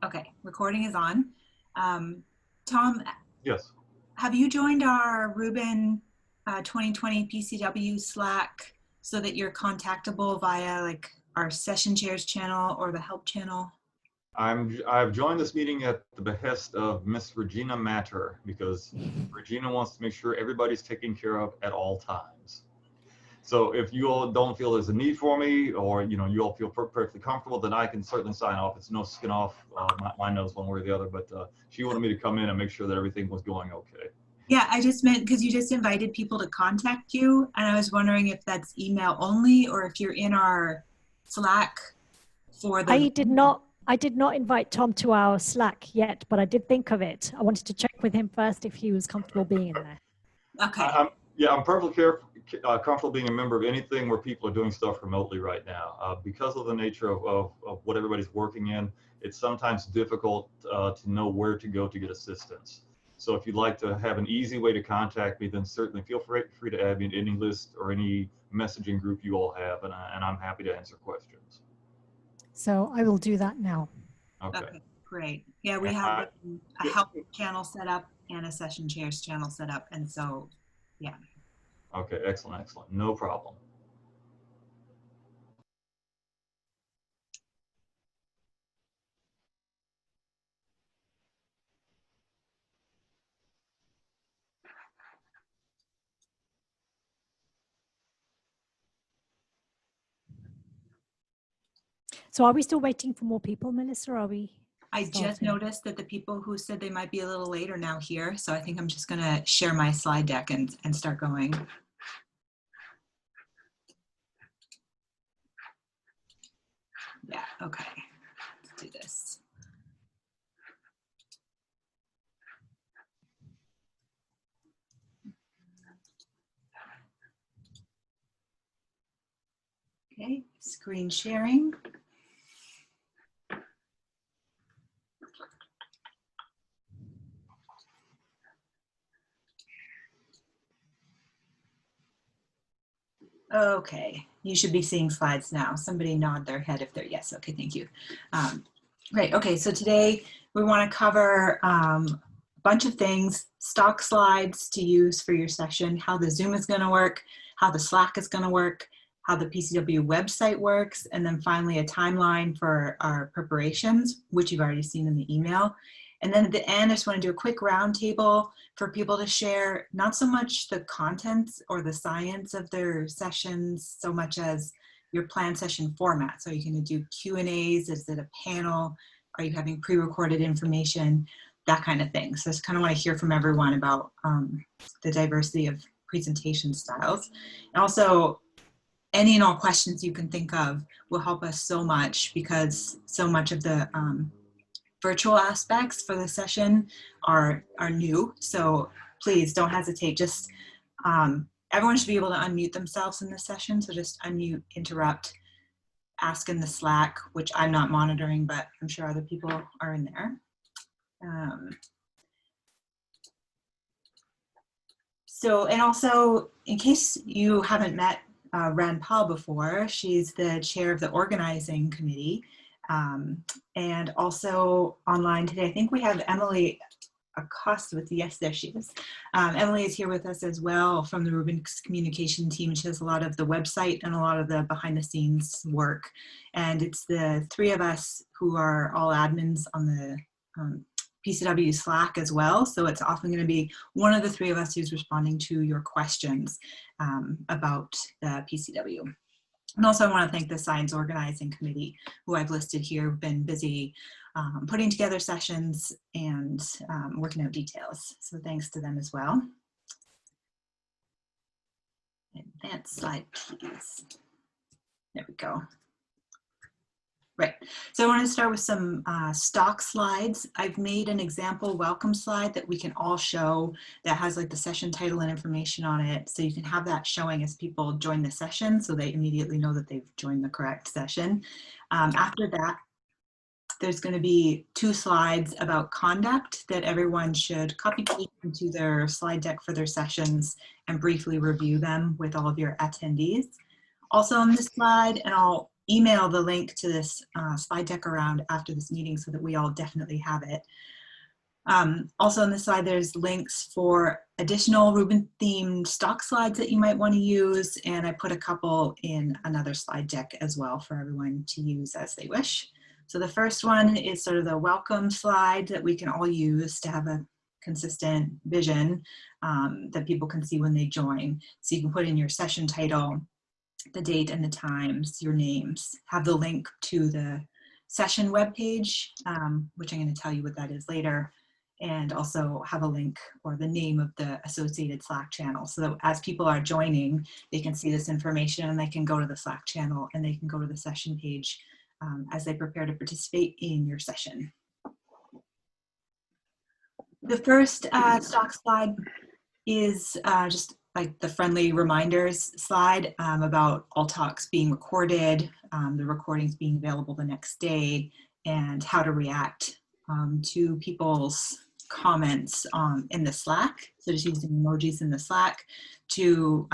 Okay, recording is on. Tom, Yes. have you joined our Rubin 2020 PCW Slack so that you're contactable via like our session chairs channel or the help channel? I've joined this meeting at the behest of Miss Regina Matter because Regina wants to make sure everybody's taken care of at all times. So if you all don't feel there's a need for me, or you all feel perfectly comfortable, then I can certainly sign off. It's no skin off my nose one way or the other. But she wanted me to come in and make sure that everything was going okay. Yeah, I just meant because you just invited people to contact you, and I was wondering if that's email only or if you're in our Slack for the. I did not invite Tom to our Slack yet, but I did think of it. I wanted to check with him first if he was comfortable being in there. Okay. I'm perfectly comfortable being a member of anything where people are doing stuff remotely right now. Because of the nature of what everybody's working in, it's sometimes difficult to know where to go to get assistance. So if you'd like to have an easy way to contact me, then certainly feel free to add me in any list or any messaging group you all have, and I'm happy to answer questions. So I will do that now. Okay, great. Yeah, we have a help channel set up and a session chairs channel set up, and so, yeah. Okay, excellent. No problem. So are we still waiting for more people, Melissa, or are we? I just noticed that the people who said they might be a little late are now here, so I think I'm just going to share my slide deck and start going. Yeah, okay, let's do this. Okay, screen sharing. Okay, you should be seeing slides now. Somebody nod their head if they're yes. Okay, thank you. Great. Okay, so today we want to cover a bunch of things: stock slides to use for your session, how the Zoom is going to work, how the Slack is going to work, how the PCW website works, and then finally a timeline for our preparations, which you've already seen in the email. And then at the end, I just want to do a quick roundtable for people to share not so much the contents or the science of their sessions, so much as your planned session format. So you're going to do Q&As, is it a panel? Are you having pre-recorded information? That kind of thing. So I just kind of want to hear from everyone about the diversity of presentation styles. And also, any and all questions you can think of will help us so much, because so much of the virtual aspects for the session are new. So please don't hesitate. Just everyone should be able to unmute themselves in this session. So just unmute, interrupt, ask in the Slack, which I'm not monitoring, but I'm sure other people are in there. So, and also in case you haven't met Rand Paul before, she's the chair of the organizing committee. And also online today, I think we have Emily Acosta with, yes, there she is. Emily is here with us as well from the Rubin communication team. She does a lot of the website and a lot of the behind the scenes work. And it's the three of us who are all admins on the PCW Slack as well. So it's often going to be one of the three of us who's responding to your questions about the PCW. And also I want to thank the Science Organizing Committee, who I've listed here, have been busy putting together sessions and working out details. So thanks to them as well. Advanced slide, please. There we go. Right, so I want to start with some stock slides. I've made an example welcome slide that we can all show that has like the session title and information on it. So you can have that showing as people join the session so they immediately know that they've joined the correct session. After that, there's going to be 2 slides about conduct that everyone should copy paste into their slide deck for their sessions and briefly review them with all of your attendees. Also on this slide, and I'll email the link to this slide deck around after this meeting so that we all definitely have it. Also on this slide, there's links for additional Rubin themed stock slides that you might want to use. And I put a couple in another slide deck as well for everyone to use as they wish. So the first one is sort of the welcome slide that we can all use to have a consistent vision that people can see when they join. So you can put in your session title, the date and the times, your names, have the link to the session webpage, which I'm going to tell you what that is later, and also have a link or the name of the associated Slack channel so that as people are joining, they can see this information and they can go to the Slack channel and they can go to the session page as they prepare to participate in your session. The first stock slide is just like the friendly reminders slide about all talks being recorded, the recordings being available the next day, and how to react to people's comments in the Slack. So just using emojis in the Slack to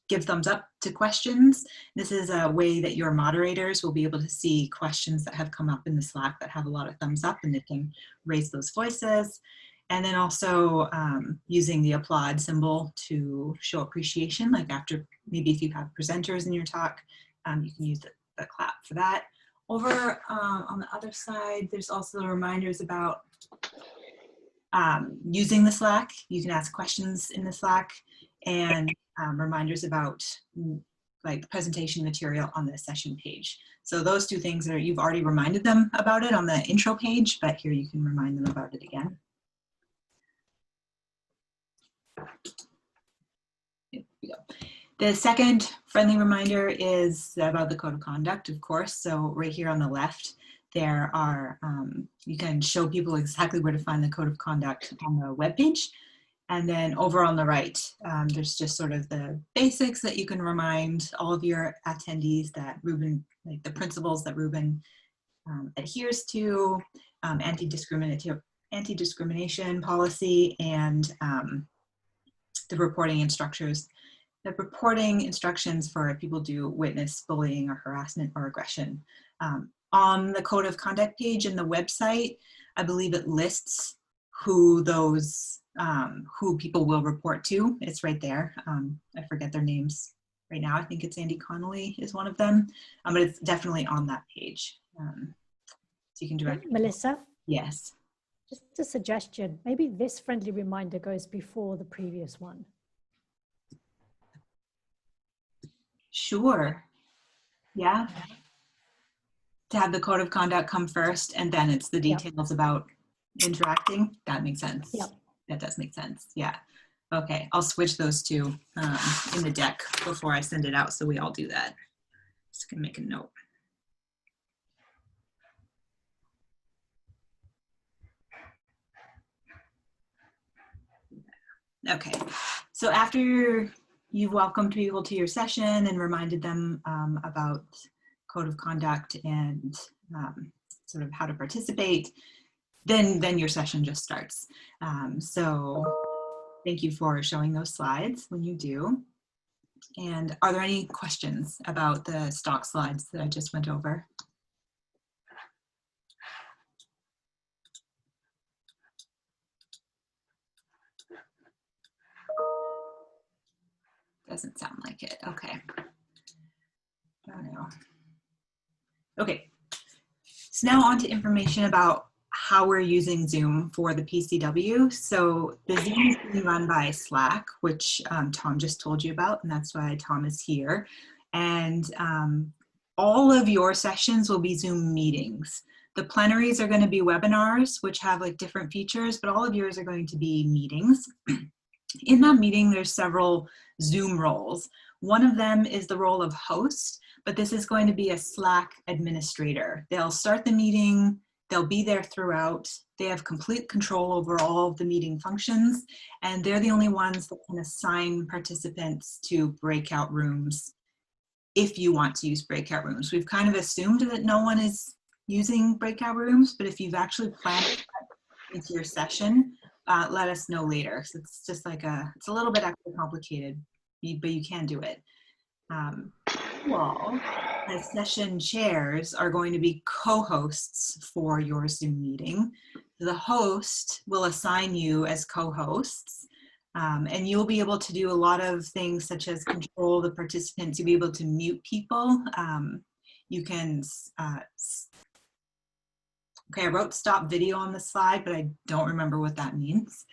give thumbs up to questions. This is a way that your moderators will be able to see questions that have come up in the Slack that have a lot of thumbs up, and they can raise those voices. And then also using the applaud symbol to show appreciation, like after, maybe if you have presenters in your talk, you can use the clap for that. Over on the other side, there's also the reminders about using the Slack. You can ask questions in the Slack, and reminders about like the presentation material on the session page. So those two things are, you've already reminded them about it on the intro page, but here you can remind them about it again. Here we go. The second friendly reminder is about the code of conduct, of course. So right here on the left, there are, you can show people exactly where to find the code of conduct on the webpage. And then over on the right, there's just sort of the basics that you can remind all of your attendees that Rubin, like the principles that Rubin adheres to, anti-discrimination policy, and the reporting instructions. The reporting instructions for if people do witness bullying or harassment or aggression. On the code of conduct page in the website, I believe it lists who those, who people will report to. It's right there. I forget their names right now. I think it's Andy Connolly is one of them, but it's definitely on that page. So you can direct. Melissa? Yes. Just a suggestion. Maybe this friendly reminder goes before the previous one. Sure. Yeah. To have the code of conduct come first, and then it's the details about interacting. That makes sense. Yep. That does make sense. Yeah. Okay. I'll switch those two in the deck before I send it out, so we all do that. Just gonna make a note. Okay. So after you've welcomed people to your session and reminded them about code of conduct and sort of how to participate, then your session just starts. So thank you for showing those slides when you do. And are there any questions about the stock slides that I just went over? Doesn't sound like it. Okay. Oh no. Okay. So now on to information about how we're using Zoom for the PCW. So the Zoom is being run by Slack, which Tom just told you about, and that's why Tom is here. And all of your sessions will be Zoom meetings. The plenaries are going to be webinars, which have like different features, but all of yours are going to be meetings. In that meeting, there's several Zoom roles. One of them is the role of host, but this is going to be a Slack administrator. They'll start the meeting, they'll be there throughout, they have complete control over all of the meeting functions, and they're the only ones that can assign participants to breakout rooms if you want to use breakout rooms. We've kind of assumed that no one is using breakout rooms, but if you've actually planned that into your session, let us know later. So it's just like it's a little bit extra complicated, but you can do it. Well, as session chairs are going to be co-hosts for your Zoom meeting. The host will assign you as co-hosts, and you'll be able to do a lot of things such as control the participants. You'll be able to mute people. You can, okay, I wrote stop video on the slide, but I don't remember what that means.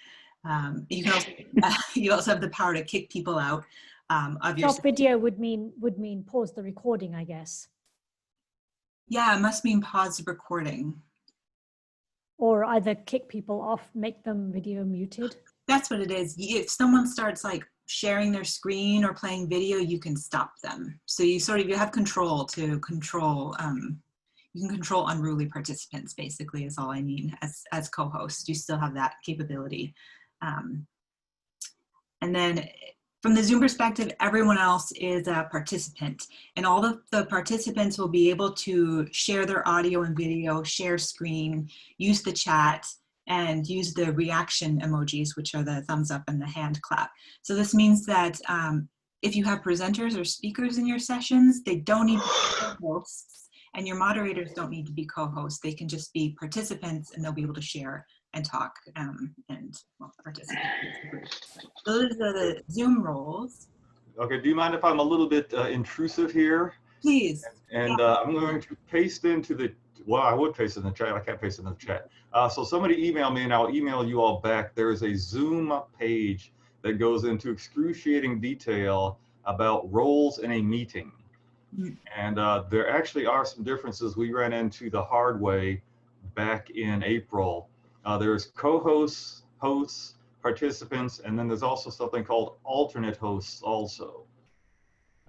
You can also, you also have the power to kick people out of your. Stop video would mean pause the recording, I guess. Yeah, it must mean pause the recording. Or either kick people off, make them video muted. That's what it is. If someone starts like sharing their screen or playing video, you can stop them. So you have control to control. You can control unruly participants. Basically, is all I mean. As co-host, you still have that capability. And then from the Zoom perspective, everyone else is a participant, and all of the participants will be able to share their audio and video, share screen, use the chat, and use the reaction emojis, which are the thumbs up and the hand clap. So this means that if you have presenters or speakers in your sessions, they don't need to be co-hosts, and your moderators don't need to be co-hosts. They can just be participants, and they'll be able to share and talk and participate. Those are the Zoom roles. Okay, do you mind if I'm a little bit intrusive here? Please. And I'm going to paste into the, well, I would paste in the chat. I can't paste it in the chat. So somebody email me and I'll email you all back. There is a Zoom page that goes into excruciating detail about roles in a meeting. And there actually are some differences. We ran into the hard way back in April. There's co-hosts, hosts, participants, and then there's also something called alternate hosts also.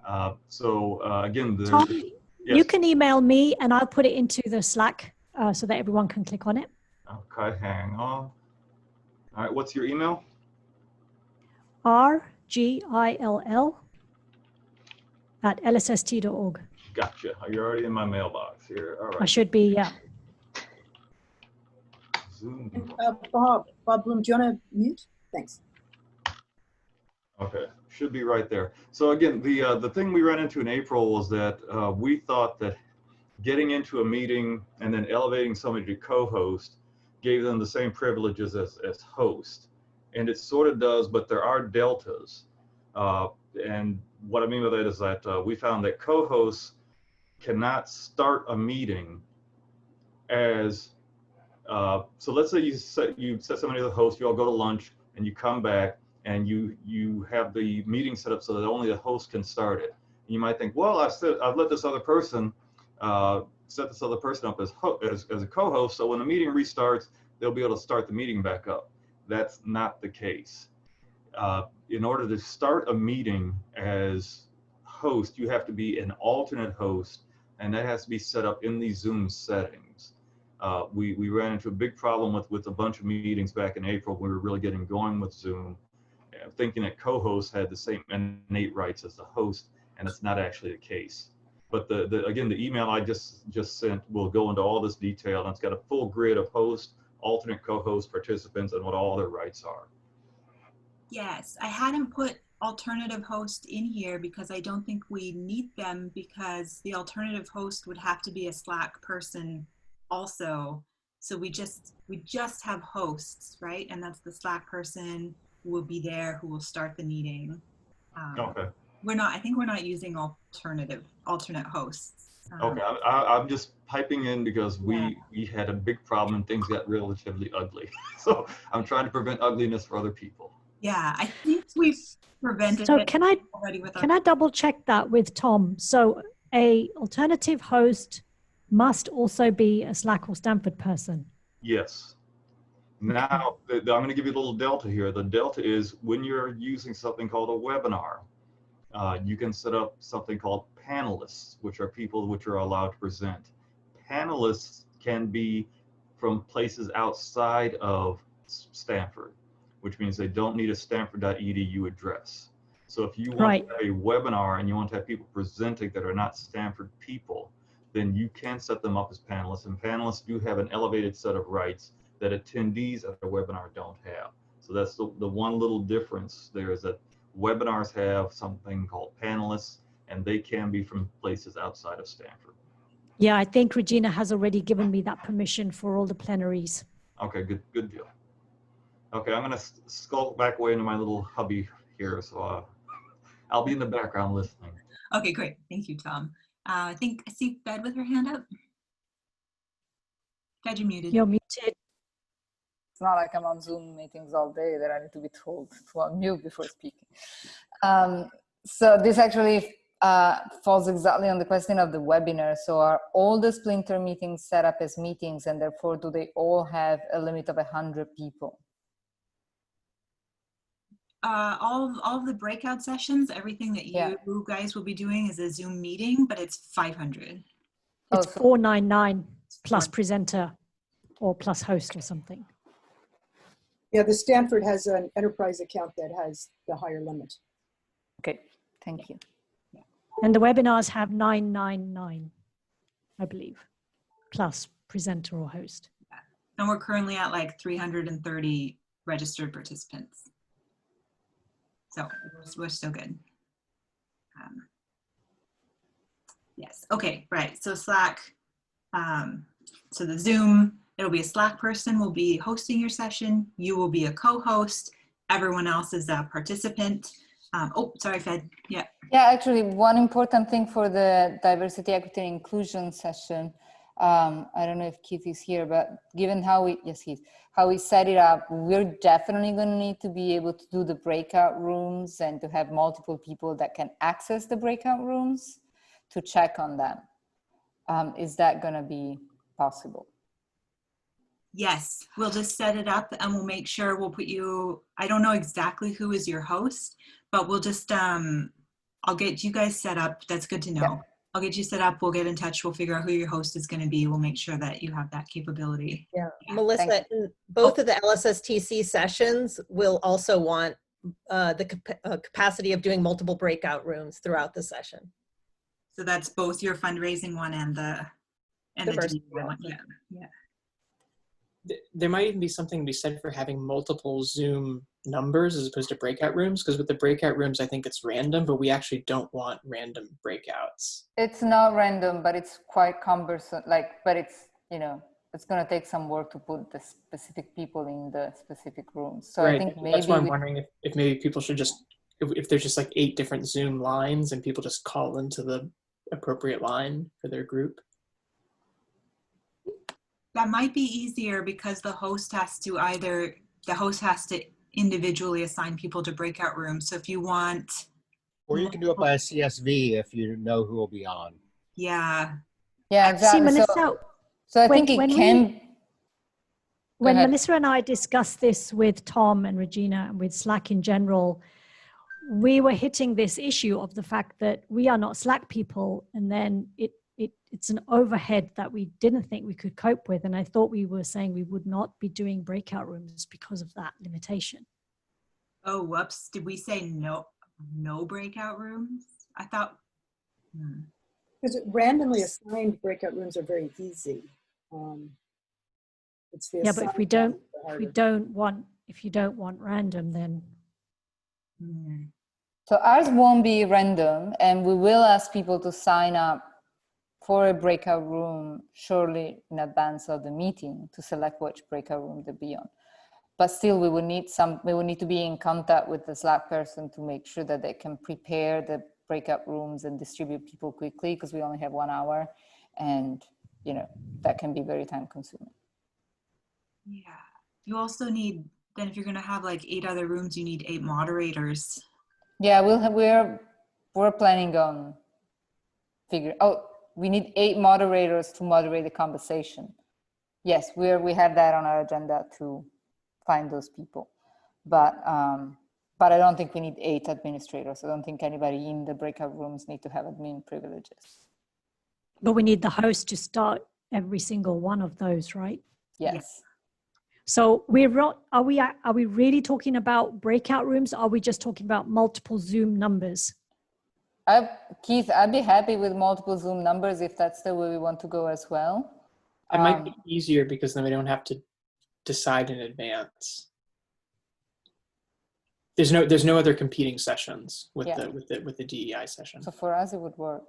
Again, Tom, yes. you can email me and I'll put it into the Slack so that everyone can click on it. Okay, hang on. All right, what's your email? rgill@lsst.org. Gotcha. You're already in my mailbox here. All right. I should be, yeah. Zoom. Bob Bloom, do you want to mute? Thanks. Okay, should be right there. So again, the thing we ran into in April was that we thought that getting into a meeting and then elevating somebody to co-host gave them the same privileges as host. And it sort of does, but there are deltas. And what I mean by that is that we found that co-hosts cannot start a meeting as, so let's say you set somebody as a host, you all go to lunch and you come back and you have the meeting set up so that only the host can start it. And you might think, well, I've let this other person set this other person up as a co-host, so when the meeting restarts, they'll be able to start the meeting back up. That's not the case. In order to start a meeting as host, you have to be an alternate host, and that has to be set up in the Zoom settings. We ran into a big problem with a bunch of meetings back in April. We were really getting going with Zoom, thinking that co-hosts had the same innate rights as the host, and it's not actually the case. But again, the email I just sent will go into all this detail, and it's got a full grid of hosts, alternate co-host, participants, and what all their rights are. Yes, I hadn't put alternative host in here because I don't think we need them, because the alternative host would have to be a Slack person also. So we just have hosts, right? And that's the Slack person who will be there, who will start the meeting. Okay. I think we're not using alternate hosts. Okay, I'm just piping in because we had a big problem and things got relatively ugly. So I'm trying to prevent ugliness for other people. Yeah, I think we've prevented So it can I double check that with Tom? So a alternative host must also be a Slack or Stanford person. Yes. Now, I'm going to give you a little delta here. The delta is when you're using something called a webinar, you can set up something called panelists, which are people which are allowed to present. Panelists can be from places outside of Stanford, which means they don't need a stanford.edu address. So if you want to have a webinar and you want to have people presenting that are not Stanford people, then you can set them up as panelists, and panelists do have an elevated set of rights that attendees at a webinar don't have. So that's the one little difference there, is that webinars have something called panelists, and they can be from places outside of Stanford. Yeah, I think Regina has already given me that permission for all the plenaries. Okay, good deal. Okay, I'm gonna skulk back away into my little hubby here, so I'll be in the background listening. Okay, great. Thank you, Tom. I think I see Fed with her hand up. Fed, you're muted. You're muted. It's not like I'm on Zoom meetings all day that I need to be told to unmute before speaking. So this actually falls exactly on the question of the webinar. So are all the Splinter meetings set up as meetings, and therefore do they all have a limit of 100 people? All of the breakout sessions, everything that you guys will be doing is a Zoom meeting, but it's 500. It's 499 plus presenter or plus host or something. Yeah, the Stanford has an enterprise account that has the higher limit. Okay, thank you. And the webinars have 999, I believe, plus presenter or host. And we're currently at like 330 registered participants. So we're still good. Yes, okay, right. So Slack, so the Zoom, it'll be a Slack person will be hosting your session. You will be a co-host. Everyone else is a participant. Oh, sorry, Fed. Yeah. Yeah, actually, one important thing for the diversity, equity, and inclusion session, I don't know if Keith is here, but given how we set it up, we're definitely going to need to be able to do the breakout rooms and to have multiple people that can access the breakout rooms to check on them. Is that going to be possible? Yes, we'll just set it up and we'll make sure we'll put you, I don't know exactly who is your host, but we'll just, I'll get you guys set up. That's good to know. Yeah. I'll get you set up. We'll get in touch. We'll figure out who your host is going to be. We'll make sure that you have that capability. Yeah, Melissa, both of the LSSTC sessions will also want the capacity of doing multiple breakout rooms throughout the session. So that's both your fundraising one and the DEI one. Yeah. Yeah. There might even be something to be said for having multiple Zoom numbers as opposed to breakout rooms, because with the breakout rooms, I think it's random, but we actually don't want random breakouts. It's not random, but it's quite cumbersome. But it's, it's going to take some work to put the specific people in the specific rooms. So right. I think maybe that's why I'm wondering if maybe people should just, if there's just like 8 different Zoom lines and people just call into the appropriate line for their group. That might be easier because the host has to individually assign people to breakout rooms. So if you want. Or you can do it by a CSV if you know who will be on. Yeah. Yeah, exactly. See, Melissa, so I think it can. When Melissa and I discussed this with Tom and Regina and with Slack in general, we were hitting this issue of the fact that we are not Slack people, and then it's an overhead that we didn't think we could cope with. And I thought we were saying we would not be doing breakout rooms because of that limitation. Oh, whoops. Did we say no breakout rooms? I thought. Because randomly assigned breakout rooms are very easy. It's the yeah, but if you don't want random, then. So ours won't be random, and we will ask people to sign up for a breakout room shortly in advance of the meeting to select which breakout room to be on. But still, we will need to be in contact with the Slack person to make sure that they can prepare the breakout rooms and distribute people quickly, because we only have 1 hour, and that can be very time consuming. Yeah, you also need, then if you're going to have like 8 other rooms, you need 8 moderators. Yeah, we're planning on we need 8 moderators to moderate the conversation. Yes, we have that on our agenda to find those people, but I don't think we need 8 administrators. I don't think anybody in the breakout rooms need to have admin privileges. But we need the host to start every single one of those, right? Yes. Yeah. So are we really talking about breakout rooms? Or are we just talking about multiple Zoom numbers? Keith, I'd be happy with multiple Zoom numbers if that's the way we want to go as well. It might be easier because then we don't have to decide in advance. There's no other competing sessions with Yeah. the DEI session. So for us, it would work.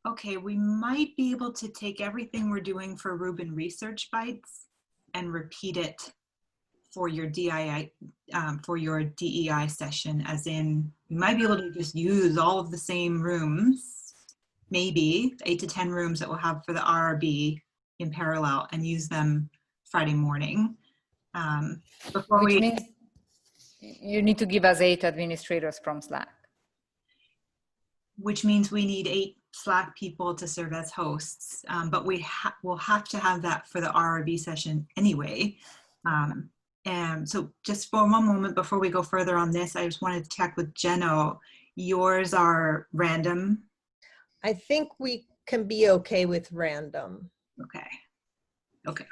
Okay, we might be able to take everything we're doing for Rubin Research Bites and repeat it for your DEI session, as in, we might be able to just use all of the same rooms, maybe 8 to 10 rooms that we'll have for the RRB in parallel, and use them Friday morning. Before Which means you need to give us 8 administrators from Slack. which means we need 8 Slack people to serve as hosts, but we'll have to have that for the RRB session anyway. And so just for one moment before we go further on this, I just wanted to check with Jeno. Yours are random? I think we can be okay with random. Okay. Okay.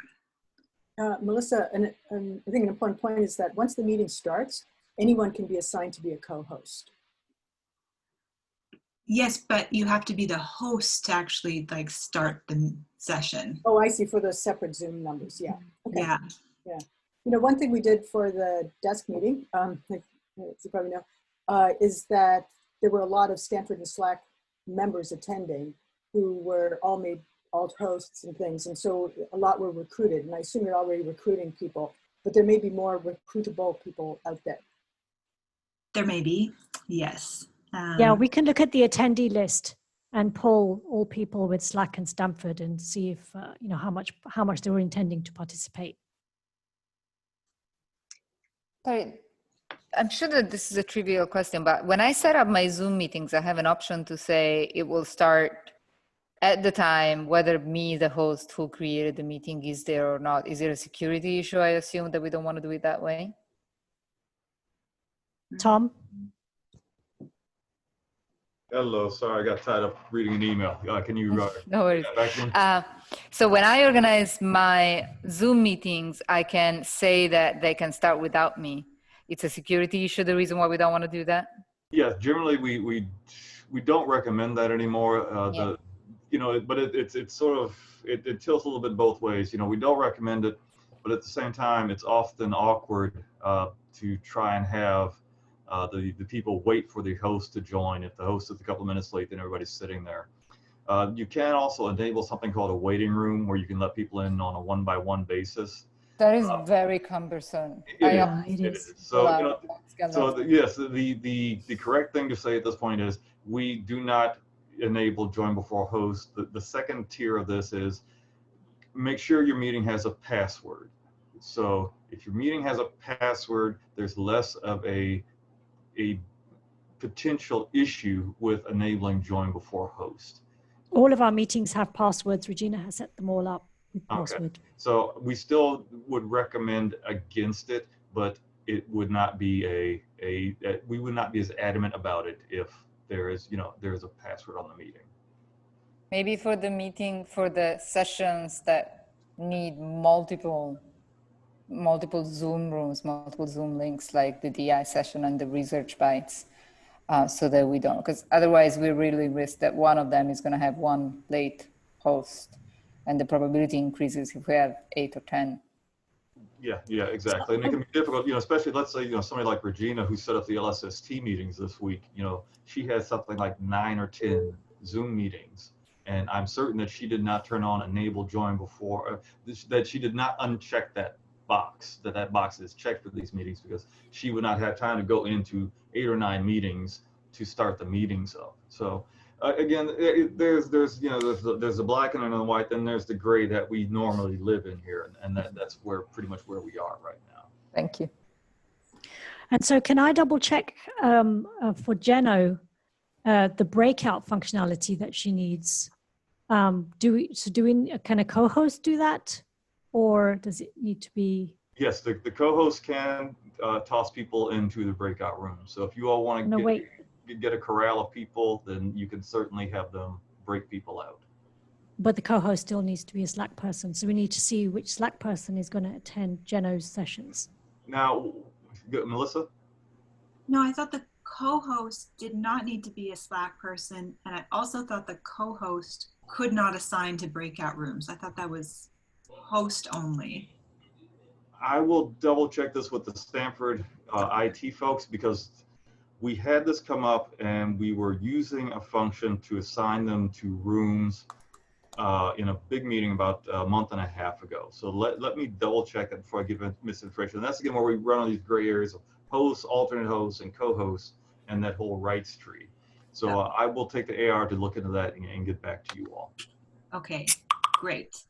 Melissa, and I think an important point is that once the meeting starts, anyone can be assigned to be a co-host. Yes, but you have to be the host to actually like start the session. Oh, I see, for those separate Zoom numbers, yeah. Okay. Yeah. Yeah. You know, one thing we did for the desk meeting, as you probably know, is that there were a lot of Stanford and Slack members attending who were all made alt hosts and things. And so a lot were recruited, and I assume you're already recruiting people, but there may be more recruitable people out there. There may be, yes. Yeah, we can look at the attendee list and poll all people with Slack and Stanford and see if, you know, how much they were intending to participate. Sorry, I'm sure that this is a trivial question, but when I set up my Zoom meetings, I have an option to say it will start at the time, whether me, the host who created the meeting, is there or not. Is there a security issue? I assume that we don't want to do it that way. Tom? Hello, sorry, I got tied up reading an email. Can you No worries. back to me? So when I organize my Zoom meetings, I can say that they can start without me. It's a security issue, the reason why we don't want to do that? Yeah, generally we don't recommend that anymore. Yeah. You know, but it's sort of, it tilts a little bit both ways. You know, we don't recommend it, but at the same time, it's often awkward to try and have the people wait for the host to join. If the host is a couple of minutes late, then everybody's sitting there. You can also enable something called a waiting room, where you can let people in on a one-by-one basis. That is very cumbersome. It is. So, you know, yes, the correct thing to say at this point is we do not enable join before host. The second tier of this is make sure your meeting has a password. So if your meeting has a password, there's less of a potential issue with enabling join before host. All of our meetings have passwords. Regina has set them all up with password. Okay. So we still would recommend against it, but it would not be we would not be as adamant about it if there is a password on the meeting. Maybe for the meeting, for the sessions that need multiple Zoom rooms, multiple Zoom links, like the DI session and the research bites, so that we don't, because otherwise we really risk that one of them is going to have one late host, and the probability increases if we have 8 or 10. Yeah, exactly. And it can be difficult, especially, let's say, somebody like Regina, who set up the LSST meetings this week, she has something like 9 or 10 Zoom meetings. And I'm certain that she did not turn on enable join before, that she did not uncheck that box, that box is checked for these meetings, because she would not have time to go into 8 or 9 meetings to start the meetings up. So again, there's the black and the white, then there's the gray that we normally live in here, and that's pretty much where we are right now. Thank you. And so can I double check for Jeno, the breakout functionality that she needs? Can a co-host do that, or does it need to be? Yes, the co-host can toss people into the breakout room. So if you all want to get a corral of people, then you can certainly have them break people out. But the co-host still needs to be a Slack person. So we need to see which Slack person is going to attend Jeno's sessions. Now, Melissa? No, I thought the co-host did not need to be a Slack person. And I also thought the co-host could not assign to breakout rooms. I thought that was host only. I will double check this with the Stanford IT folks, because we had this come up and we were using a function to assign them to rooms in a big meeting about a month and a half ago. So let me double check it before I give misinformation. And that's again where we run on these gray areas of hosts, alternate hosts, and co-hosts, and that whole rights tree. So I will take the AR to look into that and get back to you all. Okay, great.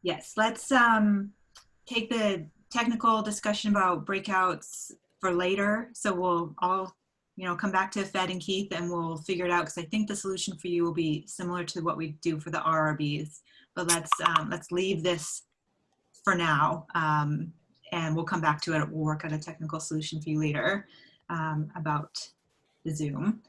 Yes, let's take the technical discussion about breakouts for later. So we'll all, come back to Fed and Keith and we'll figure it out, because I think the solution for you will be similar to what we do for the RRBs. But let's leave this for now, and we'll come back to it. We'll work out a technical solution for you later about the Zoom.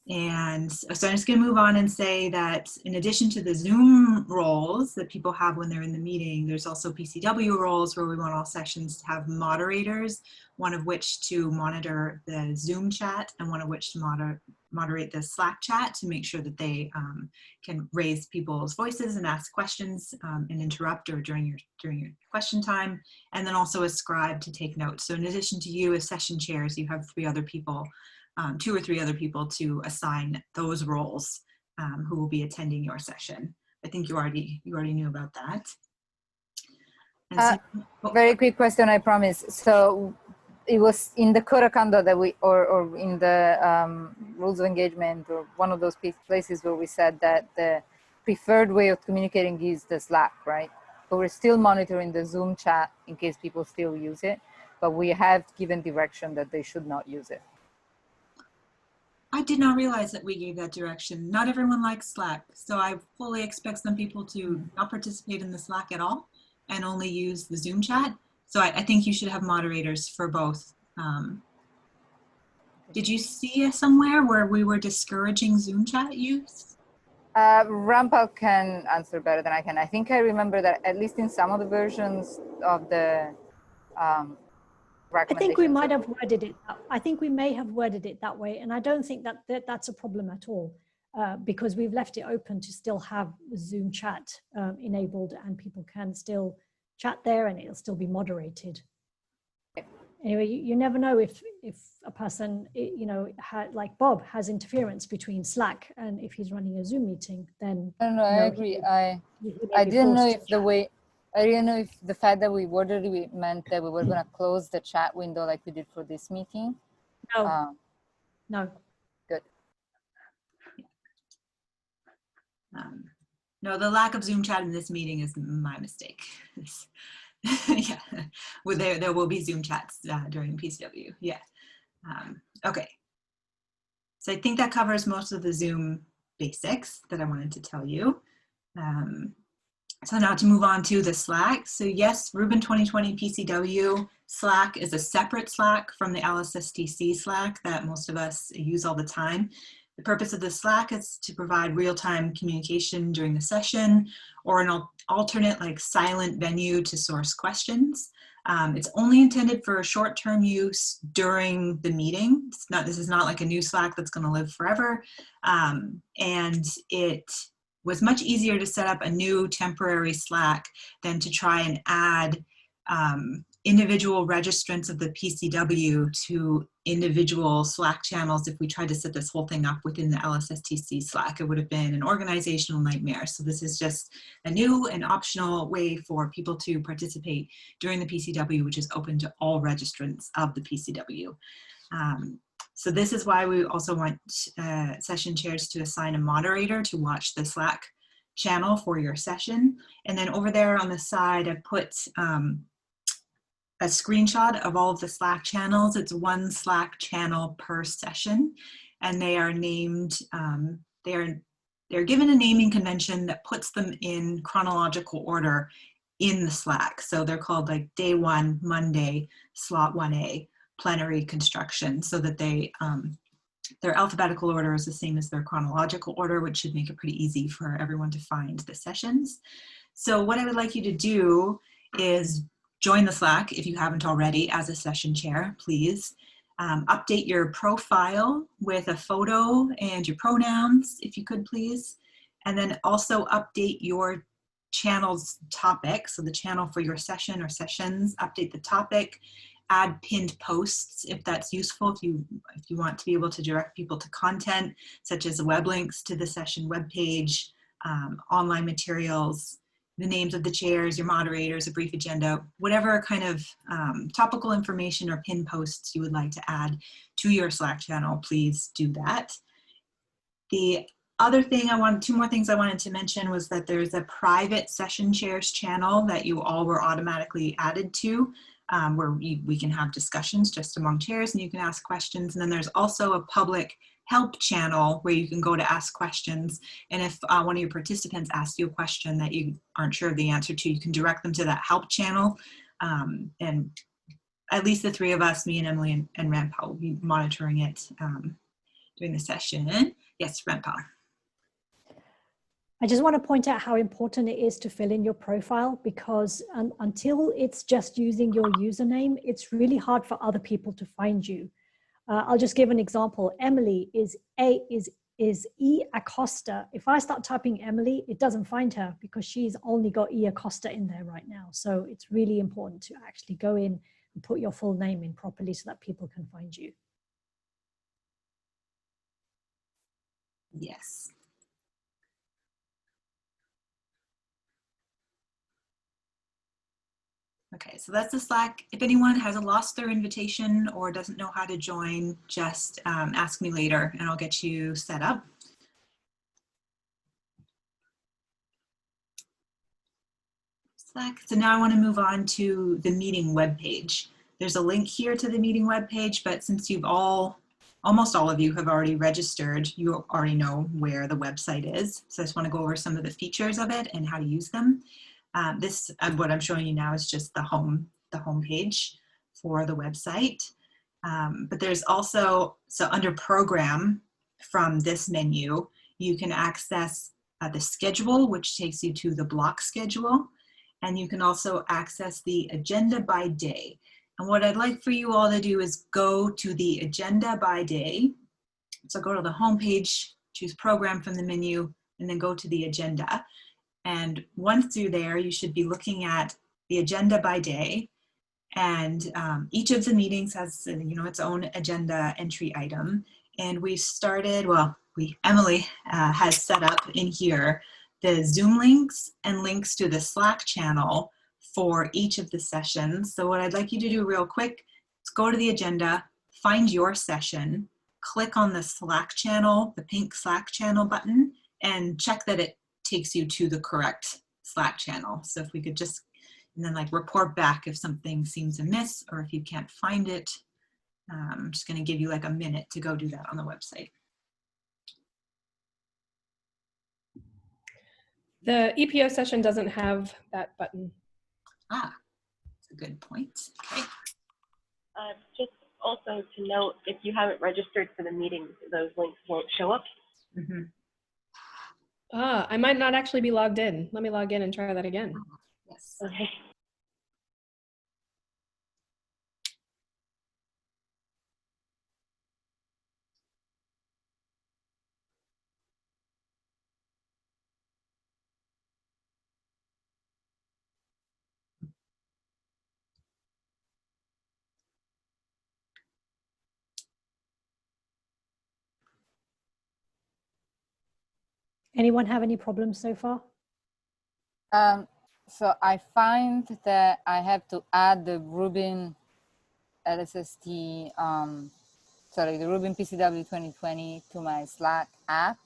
And so I'm just going to move on and say that in addition to the Zoom roles that people have when they're in the meeting, there's also PCW roles where we want all sessions to have moderators, one of which to monitor the Zoom chat and one of which to moderate the Slack chat to make sure that they can raise people's voices and ask questions and interrupt or during your question time, and then also a scribe to take notes. So in addition to you as session chairs, you have 3 other people, 2 or 3 other people to assign those roles who will be attending your session. I think you already knew about that. And so, Very quick question, I promise. So it was in the code of conduct that or in the rules of engagement, or one of those places where we said that the preferred way of communicating is the Slack, right? But we're still monitoring the Zoom chat in case people still use it, but we have given direction that they should not use it. I did not realize that we gave that direction. Not everyone likes Slack, so I fully expect some people to not participate in the Slack at all and only use the Zoom chat. So I think you should have moderators for both. Did you see somewhere where we were discouraging Zoom chat use? Rampal can answer better than I can. I think I remember that at least in some of the versions of the I think we might have worded it. I think we may have worded it that way, and I don't think that's a problem at all, because we've left it open to still have Zoom chat enabled, and people can still chat there, and it'll still be moderated. Anyway, you never know if a person, like Bob, has interference between Slack, and if he's running a Zoom meeting, then no, I agree. I didn't know if the way. I didn't know if the fact that we worded it meant that we were going to close the chat window like we did for this meeting. No. No. Good. No, the lack of Zoom chat in this meeting is my mistake. Yeah, well, there will be Zoom chats during PCW. Yeah. Okay. So I think that covers most of the Zoom basics that I wanted to tell you. So now to move on to the Slack. So yes, Rubin 2020 PCW Slack is a separate Slack from the LSSTC Slack that most of us use all the time. The purpose of the Slack is to provide real-time communication during the session, or an alternate like silent venue to source questions. It's only intended for short-term use during the meeting. This is not like a new Slack that's going to live forever. And it was much easier to set up a new temporary Slack than to try and add individual registrants of the PCW to individual Slack channels. If we tried to set this whole thing up within the LSSTC Slack, it would have been an organizational nightmare. So this is just a new and optional way for people to participate during the PCW, which is open to all registrants of the PCW. So this is why we also want session chairs to assign a moderator to watch the Slack channel for your session. And then over there on the side, I put a screenshot of all of the Slack channels. It's one Slack channel per session, and they are named, they're given a naming convention that puts them in chronological order in the Slack. So they're called like day 1, Monday, slot 1A, plenary construction, so that they, their alphabetical order is the same as their chronological order, which should make it pretty easy for everyone to find the sessions. So what I would like you to do is join the Slack if you haven't already as a session chair, please. Update your profile with a photo and your pronouns, if you could please. And then also update your channel's topic. So the channel for your session or sessions, update the topic add pinned posts if that's useful, if you want to be able to direct people to content such as web links to the session webpage, online materials, the names of the chairs, your moderators, a brief agenda, whatever kind of topical information or pin posts you would like to add to your Slack channel, please do that. The other thing two more things I wanted to mention was that there's a private session chairs channel that you all were automatically added to, where we can have discussions just among chairs and you can ask questions. And then there's also a public help channel where you can go to ask questions. And if one of your participants asks you a question that you aren't sure of the answer to, you can direct them to that help channel. And at least the three of us, me and Emily and Ranpal, will be monitoring it during the session. Yes, Ranpal. I just want to point out how important it is to fill in your profile, because until it's just using your username, it's really hard for other people to find you. I'll just give an example. Emily is E Acosta. If I start typing Emily, it doesn't find her because she's only got E Acosta in there right now. So it's really important to actually go in and put your full name in properly so that people can find you. Yes. Okay, so that's the Slack. If anyone has lost their invitation or doesn't know how to join, just ask me later and I'll get you set up. Slack. So now I want to move on to the meeting webpage. There's a link here to the meeting webpage, but since almost all of you have already registered, you already know where the website is. So I just want to go over some of the features of it and how to use them. What I'm showing you now is just the home page for the website. But there's also, so under program from this menu, you can access the schedule, which takes you to the block schedule. And you can also access the agenda by day. And what I'd like for you all to do is go to the agenda by day. So go to the home page, choose program from the menu, and then go to the agenda. And once you're there, you should be looking at the agenda by day. And each of the meetings has, its own agenda entry item. And we started, Emily has set up in here the Zoom links and links to the Slack channel for each of the sessions. So what I'd like you to do real quick is go to the agenda, find your session, click on the Slack channel, the pink Slack channel button, and check that it takes you to the correct Slack channel. So if we could just, and then report back if something seems amiss or if you can't find it. I'm just going to give you a minute to go do that on the website. The EPO session doesn't have that button. Ah, that's a good point. Okay. Just also to note, if you haven't registered for the meeting, those links won't show up. Mm-hmm. I might not actually be logged in. Let me log in and try that again. Yes. Okay. Anyone have any problems so far? So I find that I have to add the Rubin LSST, the Rubin PCW 2020 to my Slack app.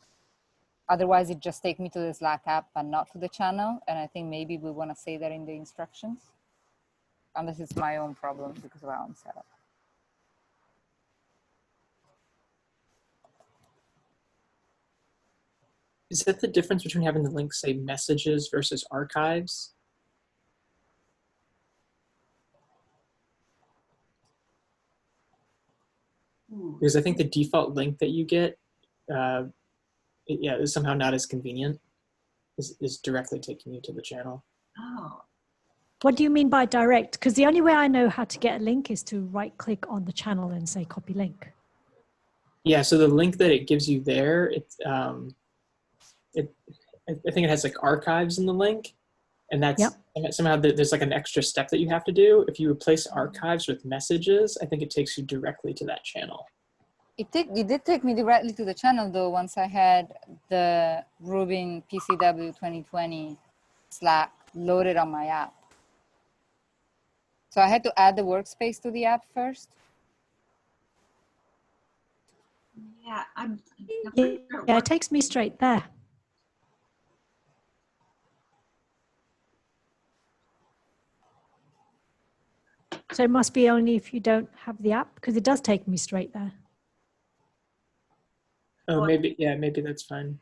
Otherwise, it just takes me to the Slack app, but not to the channel. And I think maybe we want to say that in the instructions, unless it's my own problem because of our own setup. Is that the difference between having the link say messages versus archives? Because I think the default link that you get, is somehow not as convenient. Is directly taking you to the channel. Oh. What do you mean by direct? Because the only way I know how to get a link is to right click on the channel and say copy link. Yeah, so the link that it gives you there, I think it has archives in the link, And that's Yep. somehow there's like an extra step that you have to do. If you replace archives with messages, I think it takes you directly to that channel. It did take me directly to the channel though, once I had the Rubin PCW 2020 Slack loaded on my app. So I had to add the workspace to the app first. Yeah, Yeah, it takes me straight there. So it must be only if you don't have the app, because it does take me straight there. Oh, maybe, yeah, maybe that's fine.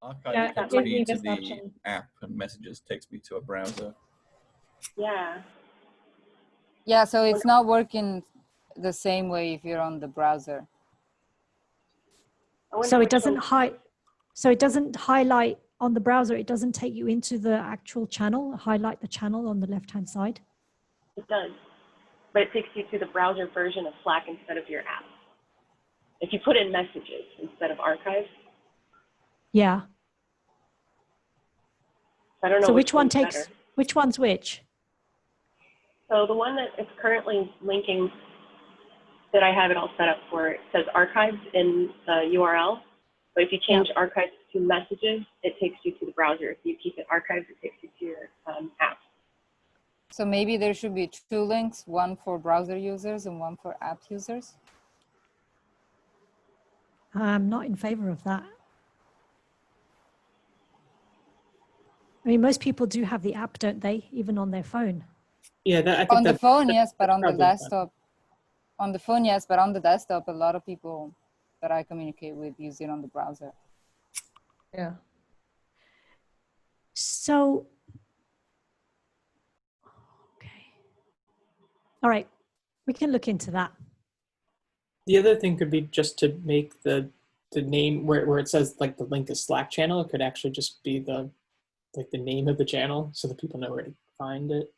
Yeah, Archive it takes gives me me to this the option. app, and messages takes me to a browser. Yeah. Yeah, so it's not working the same way if you're on the browser. So it doesn't highlight on the browser. It doesn't take you into the actual channel, highlight the channel on the left-hand side. It does, but it takes you to the browser version of Slack instead of your app. If you put in messages instead of archives. Yeah. I don't know So which one one's takes, better. which one's which? So the one that is currently linking, that I have it all set up for, it says archives in the URL. But if you change archives to messages, it takes you to the browser. If you keep it archived, it takes you to your app. So maybe there should be two links, one for browser users and one for app users. I'm not in favor of that. I mean, most people do have the app, don't they? Even on their phone. Yeah, I think on the phone, yes, but on the probably desktop. On the phone, yes, but on the desktop, a lot of people that I communicate with use it on the browser. Yeah. So, okay. All right, we can look into that. The other thing could be just to make the name where it says like the link is Slack channel, it could actually just be the name of the channel so that people know where to find it.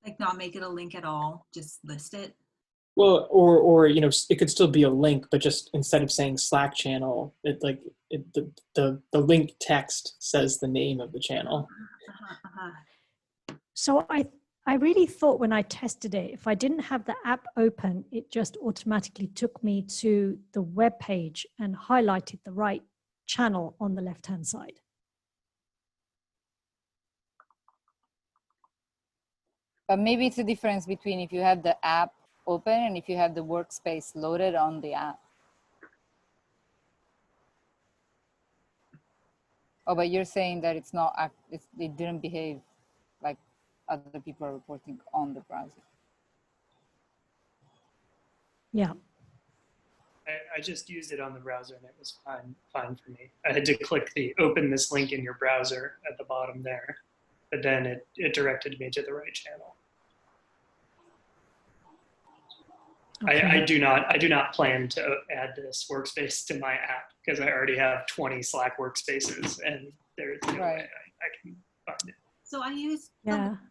Like not make it a link at all, just list it. Well, or you know, it could still be a link, but just instead of saying Slack channel, the link text says the name of the channel. So I really thought when I tested it, if I didn't have the app open, it just automatically took me to the web page and highlighted the right channel on the left-hand side. But maybe it's a difference between if you have the app open and if you have the workspace loaded on the app. Oh, but you're saying that it's not, it didn't behave like other people are reporting on the browser. Yeah. I just used it on the browser and it was fine for me. I had to click the open this link in your browser at the bottom there, but then it directed me to the right channel. Okay. I do not plan to add this workspace to my app because I already have 20 Slack workspaces and there's no way I can find it. So I used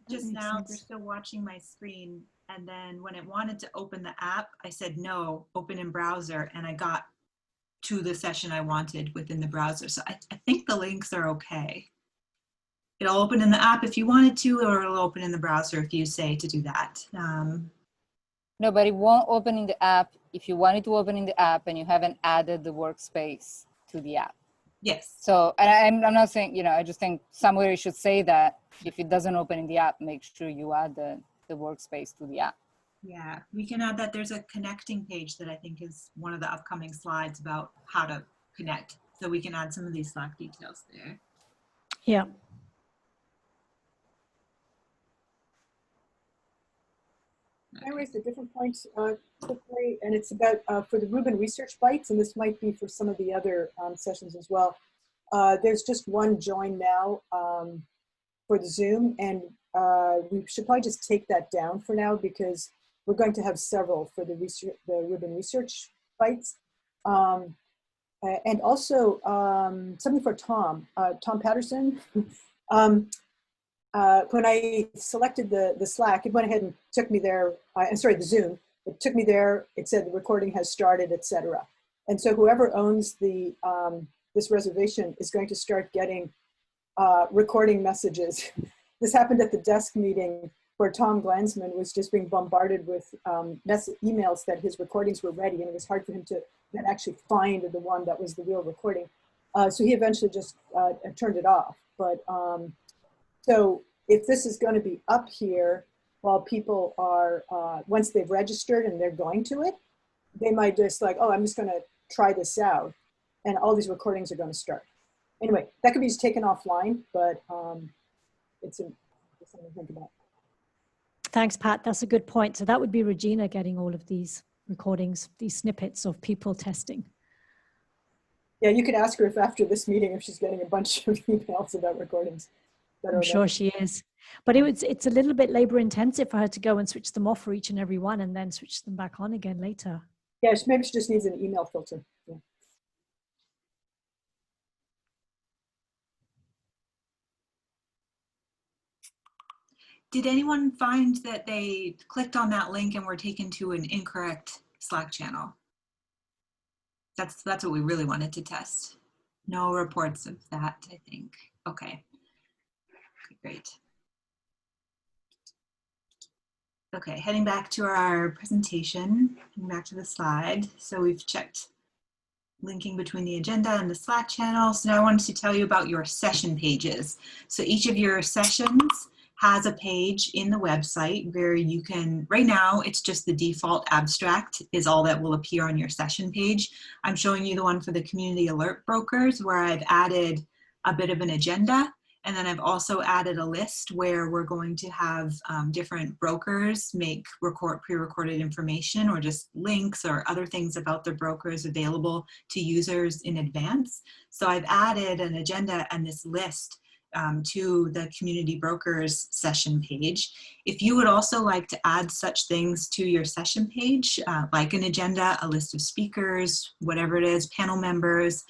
just now, if you're still watching my screen, and then when it wanted to open the app, I said, no, open in browser, and I got to the session I wanted within the browser. So I think the links are okay. It'll open in the app if you wanted to, or it'll open in the browser if you say to do that. No, but it won't open in the app if you want it to open in the app and you haven't added the workspace to the app. Yes. So, and I'm not saying, you know, I just think somewhere you should say that if it doesn't open in the app, make sure you add the workspace to the app. Yeah, we can add that. There's a connecting page that I think is one of the upcoming slides about how to connect. So we can add some of these Slack details there. Yeah. I raised a different point quickly, and it's about for the Rubin Research Bites, and this might be for some of the other sessions as well. There's just one join now for the Zoom, and we should probably just take that down for now because we're going to have several for the Rubin Research Bites. And also something for Tom Patterson. When I selected the Slack, it went ahead and took me there. Sorry, the Zoom. It took me there. It said the recording has started, etc. And so whoever owns the this reservation is going to start getting recording messages. This happened at the desk meeting where Tom Glansman was just being bombarded with emails that his recordings were ready, and it was hard for him to then actually find the one that was the real recording. So he eventually just turned it off. But so if this is going to be up here while people are, once they've registered and they're going to it, they might just like, oh, I'm just going to try this out. And all these recordings are going to start. Anyway, that could be just taken offline, but it's something to think about. Thanks, Pat. That's a good point. So that would be Regina getting all of these recordings, these snippets of people testing. Yeah, you could ask her if after this meeting, if she's getting a bunch of emails about recordings. I'm sure she is. But it's a little bit labor intensive for her to go and switch them off for each and every one and then switch them back on again later. Yeah, maybe she just needs an email filter. Yeah. Did anyone find that they clicked on that link and were taken to an incorrect Slack channel? That's what we really wanted to test. No reports of that, I think. Okay, great. Okay, heading back to our presentation, heading back to the slide. So we've checked linking between the agenda and the Slack channel. So now I wanted to tell you about your session pages. So each of your sessions has a page in the website where you can, right now it's just the default abstract is all that will appear on your session page. I'm showing you the one for the community alert brokers where I've added a bit of an agenda. And then I've also added a list where we're going to have different brokers make pre-recorded information or just links or other things about the brokers available to users in advance. So I've added an agenda and this list to the community brokers session page. If you would also like to add such things to your session page, like an agenda, a list of speakers, whatever it is, panel members,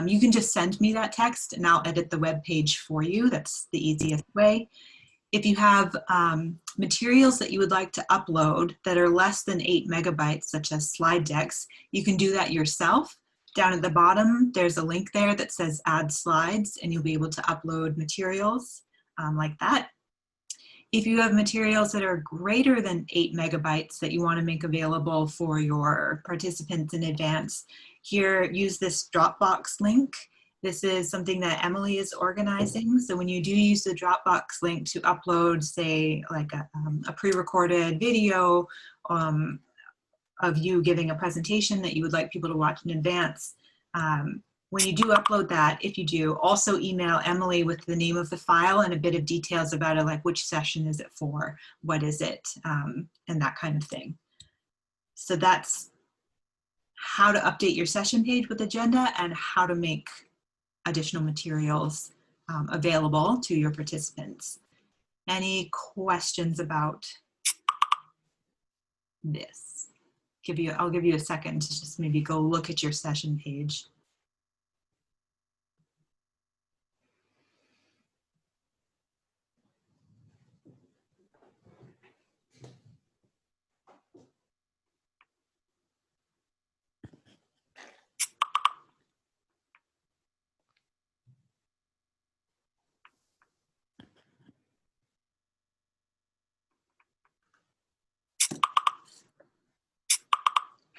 you can just send me that text and I'll edit the web page for you. That's the easiest way. If you have materials that you would like to upload that are less than 8 megabytes, such as slide decks, you can do that yourself. Down at the bottom, there's a link there that says add slides and you'll be able to upload materials like that. If you have materials that are greater than 8 megabytes that you want to make available for your participants in advance, here, use this Dropbox link. This is something that Emily is organizing. So when you do use the Dropbox link to upload, say, like a pre-recorded video, of you giving a presentation that you would like people to watch in advance. When you do upload that, if you do, also email Emily with the name of the file and a bit of details about it, like which session is it for, what is it, and that kind of thing. So that's how to update your session page with agenda and how to make additional materials available to your participants. Any questions about this? I'll give you a second to just maybe go look at your session page.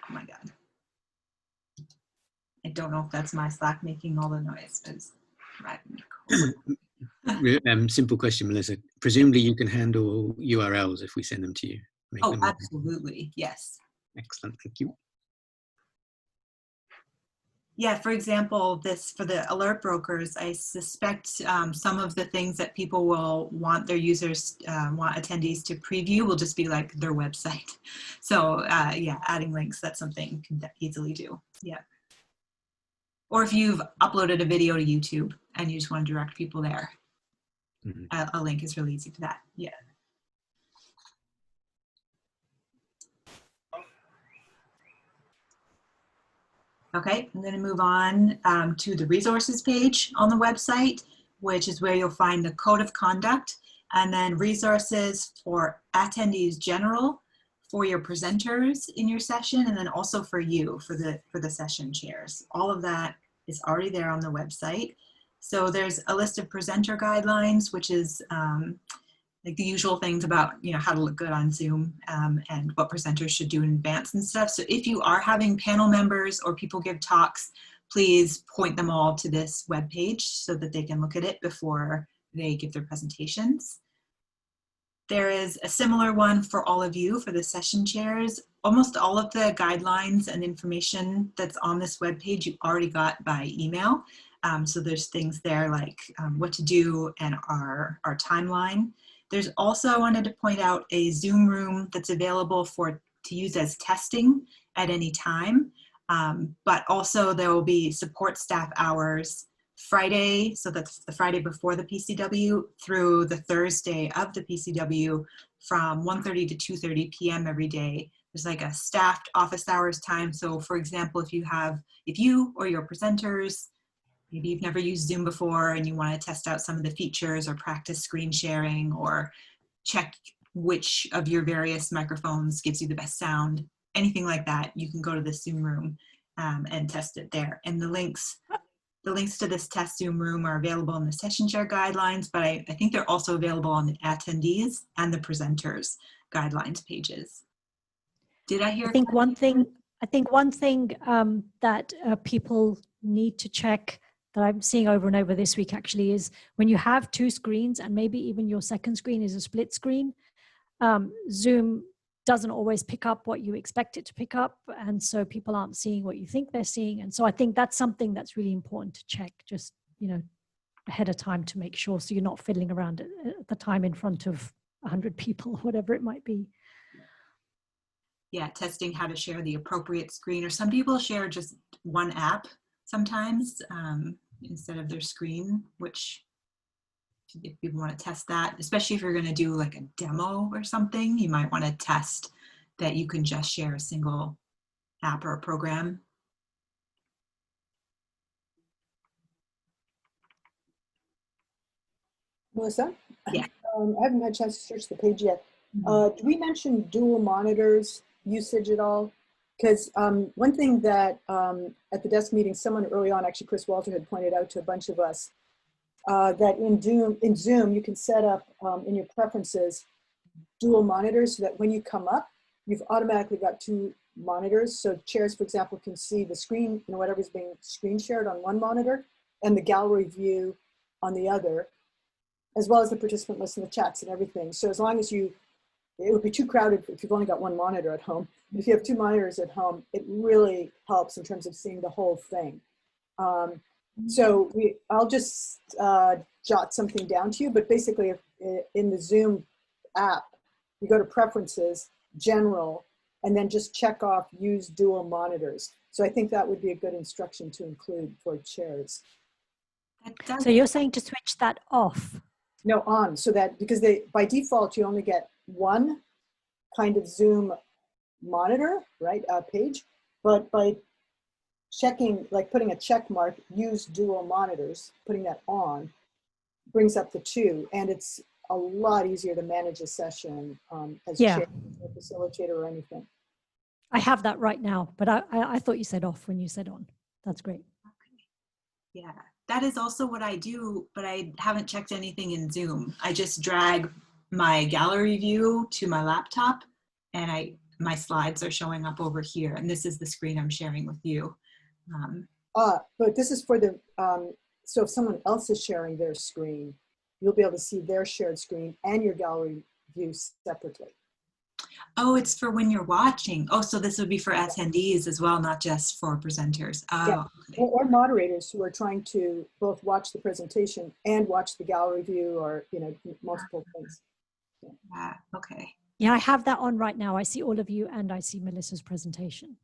Oh my God. I don't know if that's my Slack making all the noise, but it's driving me cold. Simple question, Melissa. Presumably you can handle URLs if we send them to you. Oh, absolutely, yes. Excellent, thank you. Yeah, for example, for the alert brokers, I suspect some of the things that people will want their users, want attendees to preview will just be like their website. So yeah, adding links, that's something you can easily do, yeah. Or if you've uploaded a video to YouTube and you just want to direct people there, a link is really easy for that, yeah. Okay, I'm going to move on to the resources page on the website, which is where you'll find the code of conduct and then resources for attendees general, for your presenters in your session, and then also for you, for the session chairs. All of that is already there on the website. So there's a list of presenter guidelines, which is like the usual things about, you know, how to look good on Zoom and what presenters should do in advance and stuff. So if you are having panel members or people give talks, please point them all to this webpage so that they can look at it before they give their presentations. There is a similar one for all of you, for the session chairs. Almost all of the guidelines and information that's on this webpage you already got by email. So there's things there like what to do and our timeline. There's also, I wanted to point out, a Zoom room that's available to use as testing at any time. But also there will be support staff hours Friday, so that's the Friday before the PCW, through the Thursday of the PCW from 1:30 to 2:30 p.m. every day. There's like a staffed office hours time. So for example, if you or your presenters, maybe you've never used Zoom before and you want to test out some of the features or practice screen sharing or check which of your various microphones gives you the best sound, anything like that, you can go to the Zoom room and test it there. And the links to this test Zoom room are available in the session chair guidelines, but I think they're also available on the attendees and the presenters guidelines pages. Did I hear? I think one thing that people need to check, that I'm seeing over and over this week actually, is when you have two screens and maybe even your second screen is a split screen, Zoom doesn't always pick up what you expect it to pick up. And so people aren't seeing what you think they're seeing. And so I think that's something that's really important to check just, you know, ahead of time to make sure, so you're not fiddling around at the time in front of 100 people, whatever it might be. Yeah, testing how to share the appropriate screen, or some people share just one app sometimes instead of their screen, which if people want to test that, especially if you're going to do like a demo or something, you might want to test that you can just share a single app or a program. Melissa? Yeah. I haven't had a chance to search the page yet. Do we mention dual monitors usage at all? Because one thing that at the desk meeting, someone early on, actually Chris Walter, had pointed out to a bunch of us, that in Zoom, you can set up in your preferences dual monitors so that when you come up, you've automatically got two monitors. So chairs, for example, can see the screen, you know, whatever's being screen shared on one monitor and the gallery view on the other, as well as the participant list and the chats and everything. So as long as it would be too crowded if you've only got one monitor at home. But if you have two monitors at home, it really helps in terms of seeing the whole thing. So I'll just jot something down to you, but basically in the Zoom app, you go to Preferences, General, and then just check off Use Dual Monitors. So I think that would be a good instruction to include for chairs. So you're saying to switch that off? No, on, so that, because by default, you only get one kind of Zoom monitor, right, page, but by checking, like putting a check mark, use dual monitors, putting that on, brings up the two, and it's a lot easier to manage a session as chair or facilitator or anything. I have that right now, but I thought you said off when you said on. That's great. Okay. Yeah, that is also what I do, but I haven't checked anything in Zoom. I just drag my gallery view to my laptop and my slides are showing up over here, and this is the screen I'm sharing with you. But this is for the, so if someone else is sharing their screen, you'll be able to see their shared screen and your gallery view separately. Oh, it's for when you're watching. Oh, so this would be for attendees as well, not just for presenters. Oh, yeah. Okay. Or moderators who are trying to both watch the presentation and watch the gallery view, or, you know, multiple things. Yeah. Okay. Yeah, I have that on right now. I see all of you and I see Melissa's presentation.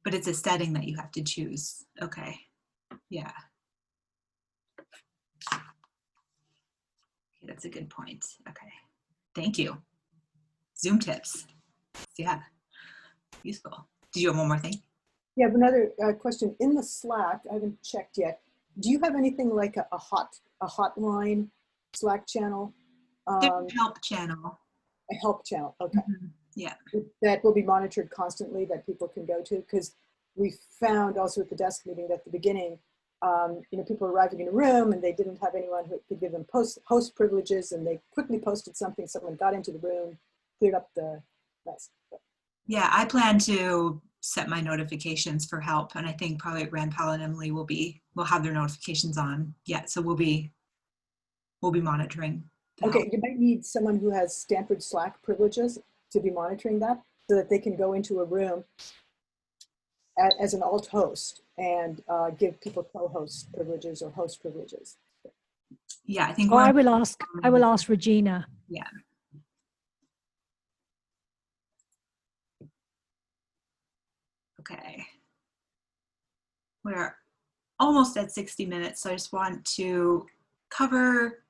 But it's a setting that you have to choose. Okay. Yeah. Okay, that's a good point. Okay. Thank you. Zoom tips. Yeah. Useful. Did you have one more thing? Yeah, another question. In the Slack, I haven't checked yet. Do you have anything like a hotline Slack channel? Help channel. A help channel, okay. Yeah. That will be monitored constantly, that people can go to, because we found also at the desk meeting that at the beginning, you know, people were arriving in a room and they didn't have anyone who could give them host privileges, and they quickly posted something. Someone got into the room, cleared up the mess. Yeah, I plan to set my notifications for help, and I think probably Rand, Paul, and Emily will have their notifications on. Yeah, so we'll be monitoring. Okay, you might need someone who has Stanford Slack privileges to be monitoring that, so that they can go into a room as an alt host and give people co-host privileges or host privileges. Yeah, I think. I will ask Regina. Yeah. Okay. We're almost at 60 minutes, so I just want to cover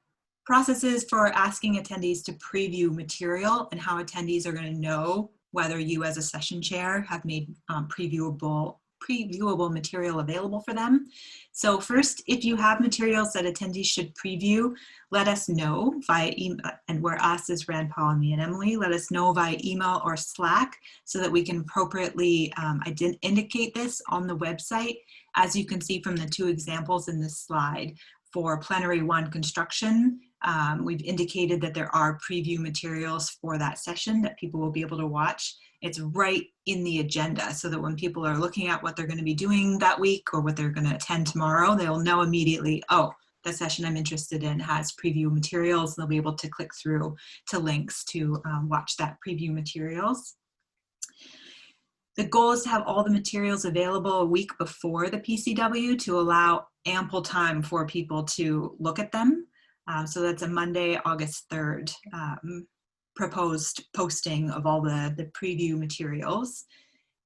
processes for asking attendees to preview material and how attendees are going to know whether you as a session chair have made previewable material available for them. So first, if you have materials that attendees should preview, let us know via email, and we're us as Rand, Paul, and me and Emily, let us know via email or Slack so that we can appropriately indicate this on the website. As you can see from the two examples in this slide, for Plenary 1 construction, we've indicated that there are preview materials for that session that people will be able to watch. It's right in the agenda, so that when people are looking at what they're going to be doing that week or what they're going to attend tomorrow, they'll know immediately, oh, the session I'm interested in has preview materials, and they'll be able to click through to links to watch that preview materials. The goal is to have all the materials available a week before the PCW to allow ample time for people to look at them. So that's a Monday, August 3rd proposed posting of all the preview materials.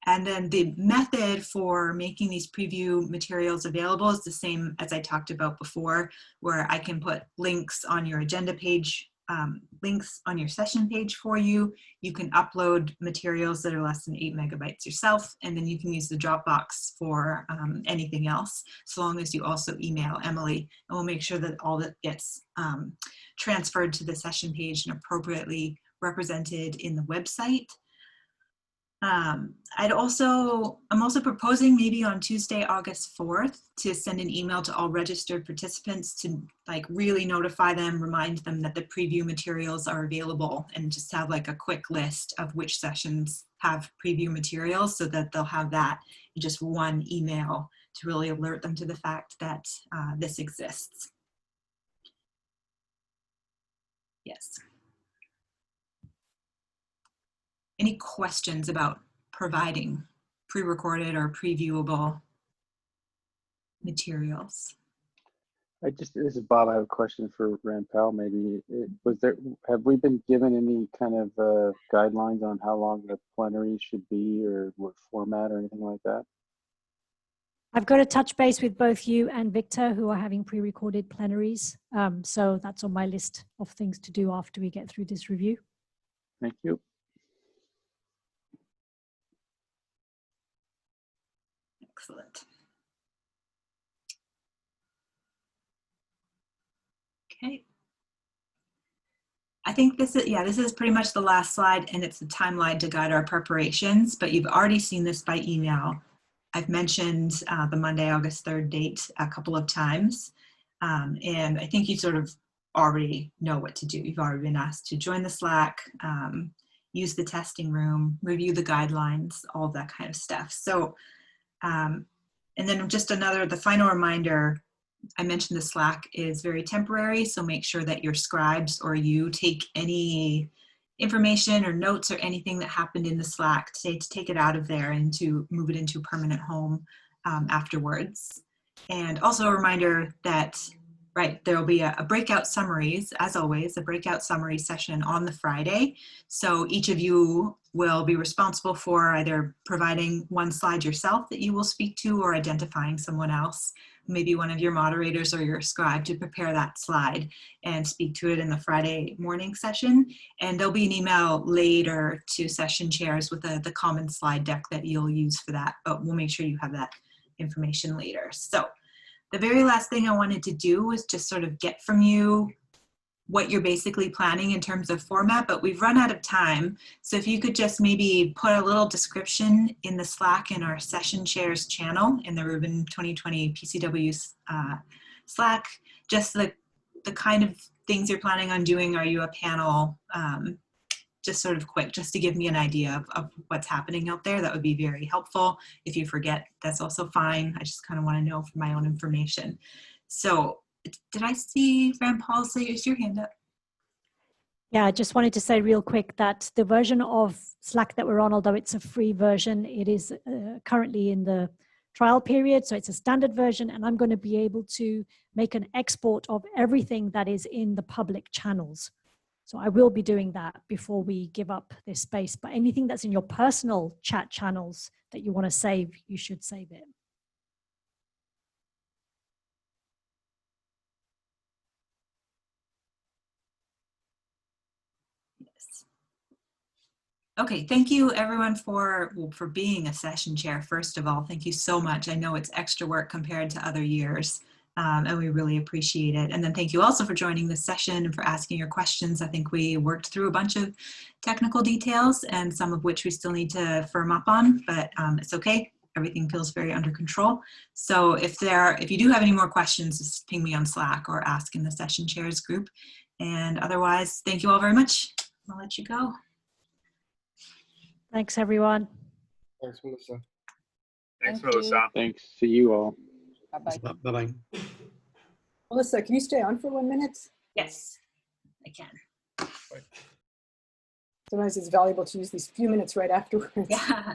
And then the method for making these preview materials available is the same as I talked about before, where I can put links on your agenda page, links on your session page for you. You can upload materials that are less than 8 megabytes yourself, and then you can use the Dropbox for anything else, so long as you also email Emily, and we'll make sure that all that gets transferred to the session page and appropriately represented in the website. I'm also proposing maybe on Tuesday, August 4th, to send an email to all registered participants to like really notify them, remind them that the preview materials are available, and just have like a quick list of which sessions have preview materials, so that they'll have that in just one email to really alert them to the fact that this exists. Yes. Any questions about providing pre-recorded or previewable materials? This is Bob. I have a question for Rand Powell. Maybe have we been given any kind of guidelines on how long the plenary should be, or what format, or anything like that? I've got to touch base with both you and Victor, who are having pre-recorded plenaries. So that's on my list of things to do after we get through this review. Thank you. Excellent. Okay. I think this is pretty much the last slide, and it's the timeline to guide our preparations, but you've already seen this by email. I've mentioned the Monday, August 3rd date a couple of times, and I think you sort of already know what to do. You've already been asked to join the Slack, use the testing room, review the guidelines, all of that kind of stuff. So, and then just the final reminder, I mentioned the Slack is very temporary, so make sure that your scribes or you take any information or notes or anything that happened in the Slack to take it out of there and to move it into a permanent home afterwards. And also a reminder that, there will be a breakout summaries, as always, a breakout summary session on the Friday. So each of you will be responsible for either providing one slide yourself that you will speak to, or identifying someone else, maybe one of your moderators or your scribe, to prepare that slide and speak to it in the Friday morning session. And there'll be an email later to session chairs with the common slide deck that you'll use for that, but we'll make sure you have that information later. So the very last thing I wanted to do was just sort of get from you what you're basically planning in terms of format, but we've run out of time. So if you could just maybe put a little description in the Slack in our session chairs channel in the Rubin 2020 PCW Slack, just the kind of things you're planning on doing. Are you a panel? Just sort of quick, just to give me an idea of what's happening out there. That would be very helpful. If you forget, that's also fine. I just kind of want to know for my own information. So did I see Rand Paul say your hand up? Yeah, I just wanted to say real quick that the version of Slack that we're on, although it's a free version, it is currently in the trial period. So it's a standard version, and I'm going to be able to make an export of everything that is in the public channels. So I will be doing that before we give up this space. But anything that's in your personal chat channels that you want to save, you should save it. Yes. Okay, thank you everyone for being a session chair. First of all, thank you so much. I know it's extra work compared to other years. And we really appreciate it. And then thank you also for joining this session and for asking your questions. I think we worked through a bunch of technical details, and some of which we still need to firm up on, but it's okay. Everything feels very under control. So if you do have any more questions, just ping me on Slack or ask in the session chairs group. And otherwise, thank you all very much. I'll let you go. Thanks, everyone. Thanks, Melissa. Thanks, Melissa. Thanks. See you all. Bye-bye. Bye-bye. Melissa, can you stay on for 1 minute? Yes, I can. Sometimes it's valuable to use these few minutes right afterwards. Yeah.